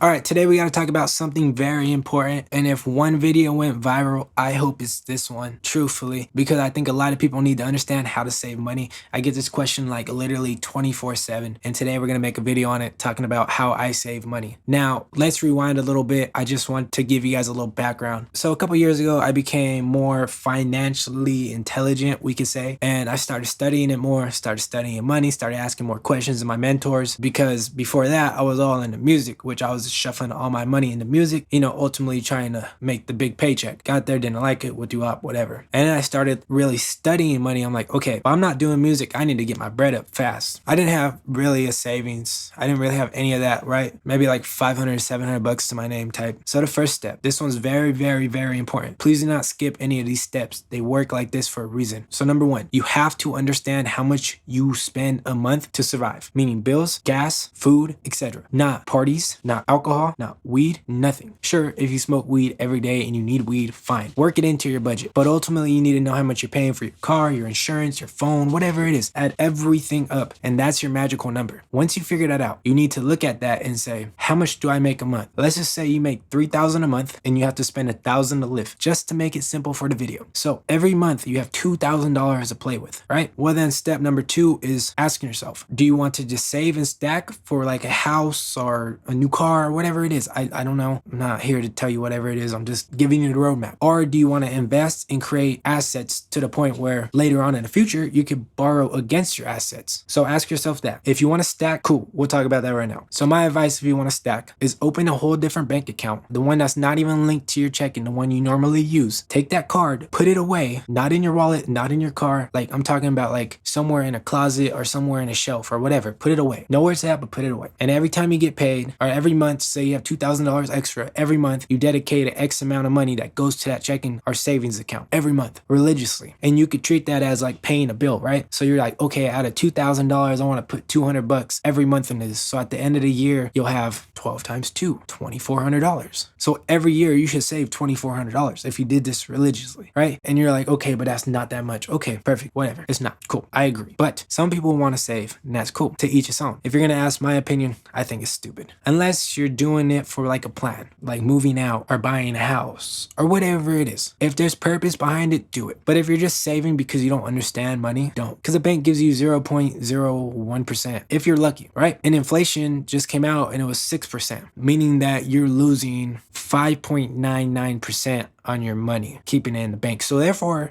All right, today we got to talk about something very important. And if one video went viral, I hope it's this one, truthfully, because I think a lot of people need to understand how to save money. I get this question like literally 24/7. And today we're going to make a video on it talking about how I save money. Now, let's rewind a little bit. I just want to give you guys a little background. So a couple years ago, I became more financially intelligent, we could say, and I started studying it more, started studying money, started asking more questions of my mentors, because before that, I was all into music, which I was shuffling all my money into music, ultimately trying to make the big paycheck. Got there, didn't like it, would do up, whatever. And then I started really studying money. I'm like, okay, if I'm not doing music, I need to get my bread up fast. I didn't have really a savings. I didn't really have any of that, right? Maybe like 500, 700 bucks to my name type. So the first step, this one's very, very, very important. Please do not skip any of these steps. They work like this for a reason. So number one, you have to understand how much you spend a month to survive, meaning bills, gas, food, etc. Not parties, not alcohol, not weed, nothing. Sure, if you smoke weed every day and you need weed, fine. Work it into your budget. But ultimately, you need to know how much you're paying for your car, your insurance, your phone, whatever it is. Add everything up, and that's your magical number. Once you figure that out, you need to look at that and say, how much do I make a month? Let's just say you make $3,000 a month and you have to spend $1,000 to live, just to make it simple for the video. So every month you have $2,000 to play with, right? Well, then step number two is asking yourself, do you want to just save and stack for like a house or a new car or whatever it is? I don't know. I'm not here to tell you whatever it is. I'm just giving you the roadmap. Or do you want to invest and create assets to the point where later on in the future, you could borrow against your assets? So ask yourself that. If you want to stack, cool. We'll talk about that right now. So my advice if you want to stack is open a whole different bank account. The one that's not even linked to your checking, the one you normally use. Take that card, put it away, not in your wallet, not in your car. Like I'm talking about like somewhere in a closet or somewhere in a shelf or whatever. Put it away. Know where it's at, but put it away. And every time you get paid or every month, say you have $2,000 extra, every month you dedicate an X amount of money that goes to that checking or savings account every month religiously. And you could treat that as like paying a bill, right? So you're like, okay, out of $2,000, I want to put 200 bucks every month in this. So at the end of the year, you'll have 12 times 2, $2,400. So every year you should save $2,400 if you did this religiously, right? And you're like, okay, but that's not that much. Okay, perfect, whatever. It's not cool. I agree. But some people want to save, and that's cool. To each his own. If you're going to ask my opinion, I think it's stupid. Unless you're doing it for like a plan, like moving out or buying a house or whatever it is. If there's purpose behind it, do it. But if you're just saving because you don't understand money, don't. Because the bank gives you 0.01% if you're lucky, right? And inflation just came out and it was 6%, meaning that you're losing 5.99% on your money, keeping it in the bank. So therefore,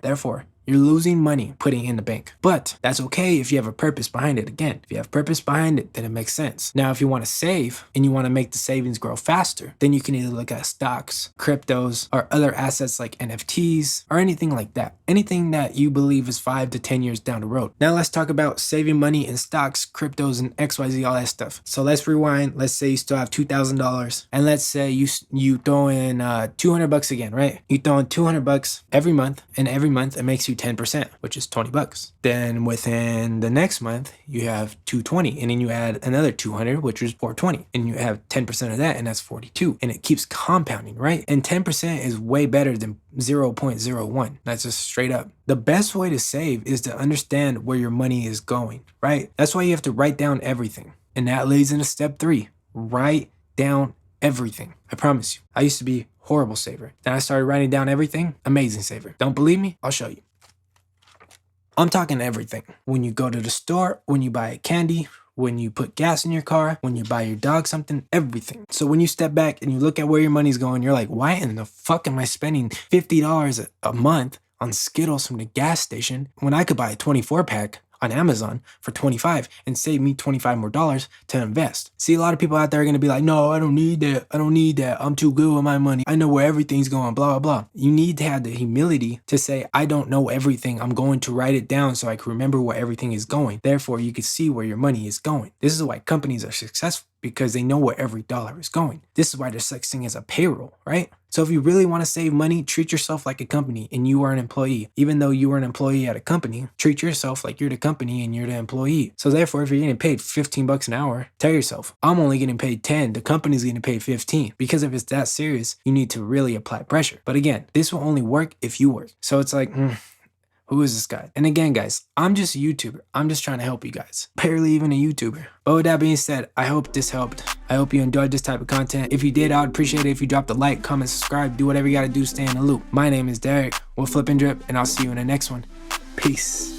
you're losing money putting in the bank. But that's okay if you have a purpose behind it. Again, if you have purpose behind it, then it makes sense. Now, if you want to save and you want to make the savings grow faster, then you can either look at stocks, cryptos, or other assets like NFTs or anything like that. Anything that you believe is 5 to 10 years down the road. Now let's talk about saving money in stocks, cryptos, and XYZ, all that stuff. So let's rewind. Let's say you still have $2,000 and let's say you throw in 200 bucks again, right? You throw in 200 bucks every month, and every month it makes you 10%, which is 20 bucks. Then within the next month, you have 220, and then you add another 200, which is 420, and you have 10% of that, and that's 42. And it keeps compounding, right? And 10% is way better than 0.01. That's just straight up. The best way to save is to understand where your money is going, right? That's why you have to write down everything. And that leads into step 3. Write down everything. I promise you. I used to be horrible saver. Then I started writing down everything. Amazing saver. Don't believe me? I'll show you. I'm talking everything. When you go to the store, when you buy a candy, when you put gas in your car, when you buy your dog something, everything. So when you step back and you look at where your money's going, you're like, why in the fuck am I spending $50 a month on Skittles from the gas station when I could buy a 24 pack on Amazon for $25 and save me $25 more to invest? See, a lot of people out there are going to be like, no, I don't need that. I don't need that. I'm too good with my money. I know where everything's going, blah, blah, blah. You need to have the humility to say, I don't know everything. I'm going to write it down so I can remember where everything is going. Therefore, you can see where your money is going. This is why companies are successful, because they know where every dollar is going. This is why there's such thing as a payroll, right? So if you really want to save money, treat yourself like a company and you are an employee. Even though you are an employee at a company, treat yourself like you're the company and you're the employee. So therefore, if you're getting paid 15 bucks an hour, tell yourself, I'm only getting paid 10. The company's getting paid 15. Because if it's that serious, you need to really apply pressure. But again, this will only work if you work. So it's like, Who is this guy? And again, guys, I'm just a YouTuber. I'm just trying to help you guys. Barely even a YouTuber. But with that being said, I hope this helped. I hope you enjoyed this type of content. If you did, I would appreciate it if you dropped a like, comment, subscribe, do whatever you gotta do to stay in the loop. My name is Derek with Flip and Drip, and I'll see you in the next one. Peace.